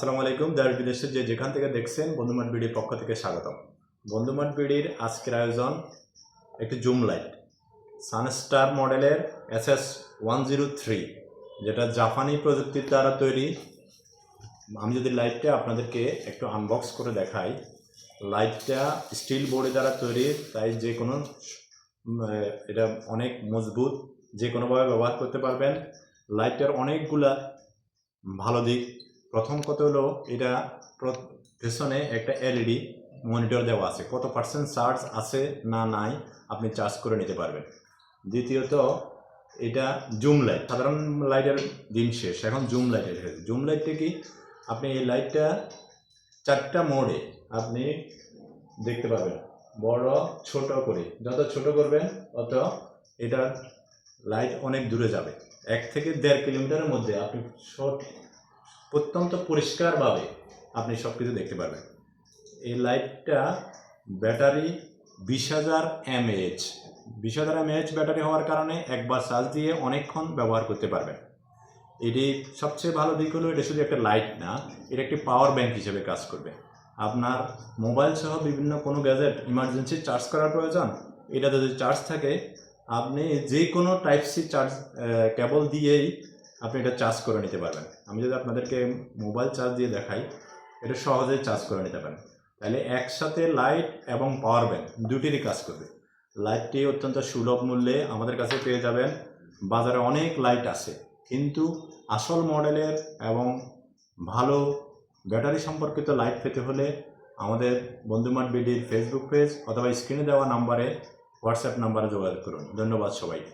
আসসালামু আলাইকুম। দেশ বিদেশের যেখান থেকে দেখছেন বন্ধুমাট বিডির পক্ষ থেকে স্বাগতম। বন্ধুমাট বিডির আজকের আয়োজন একটি জুম লাইট সানস্টার মডেলের SS103, যেটা জাপানি প্রযুক্তির দ্বারা তৈরি। আমি যদি লাইটটা আপনাদেরকে একটু আনবক্স করে দেখাই, লাইটটা স্টিল বোর্ডের দ্বারা তৈরি, তাই যে কোনো এটা অনেক মজবুত, যে কোনোভাবে ব্যবহার করতে পারবেন। লাইটটার অনেকগুলা ভালো দিক। প্রথম কথা হলো, এটা পেছনে একটা এলইডি মনিটর দেওয়া আছে, কত পার্সেন্ট চার্জ আছে না নাই আপনি চার্জ করে নিতে পারবেন। দ্বিতীয়ত, এটা জুম লাইট। সাধারণ লাইটের দিন শেষ, এখন জুম লাইট এসেছে। জুম লাইটটা কি, আপনি এই লাইটটা 4টা মোডে আপনি দেখতে পাবেন, বড় ছোট করে। যত ছোট করবেন তত এটার লাইট অনেক দূরে যাবে। 1 থেকে 1.5 কিলোমিটারের মধ্যে আপনি অত্যন্ত পরিষ্কারভাবে আপনি সব কিছু দেখতে পারবেন। এই লাইটটা ব্যাটারি 20,000 mAh। 20,000 mAh ব্যাটারি হওয়ার কারণে একবার চার্জ দিয়ে অনেকক্ষণ ব্যবহার করতে পারবেন। এটি সবচেয়ে ভালো দিক হলো, এটা শুধু একটা লাইট না, এটা একটি পাওয়ার ব্যাংক হিসেবে কাজ করবে। আপনার মোবাইল সহ বিভিন্ন কোনো গ্যাজেট ইমার্জেন্সি চার্জ করার প্রয়োজন, এটা যদি চার্জ থাকে, আপনি যে কোনো টাইপ সি চার্জ কেবল দিয়েই আপনি এটা চার্জ করে নিতে পারবেন। আমি যদি আপনাদেরকে মোবাইল চার্জ দিয়ে দেখাই, এটা সহজেই চার্জ করে নিতে পারেন। তাহলে একসাথে লাইট এবং পাওয়ার ব্যাংক দুটিরই কাজ করবে। লাইটটি অত্যন্ত সুলভ মূল্যে আমাদের কাছে পেয়ে যাবেন। বাজারে অনেক লাইট আছে, কিন্তু আসল মডেলের এবং ভালো ব্যাটারি সম্পর্কিত লাইট পেতে হলে আমাদের বন্ধুমাট বিডির ফেসবুক পেজ অথবা স্ক্রিনে দেওয়া নাম্বারে, হোয়াটসঅ্যাপ নাম্বারে যোগাযোগ করুন। ধন্যবাদ সবাইকে।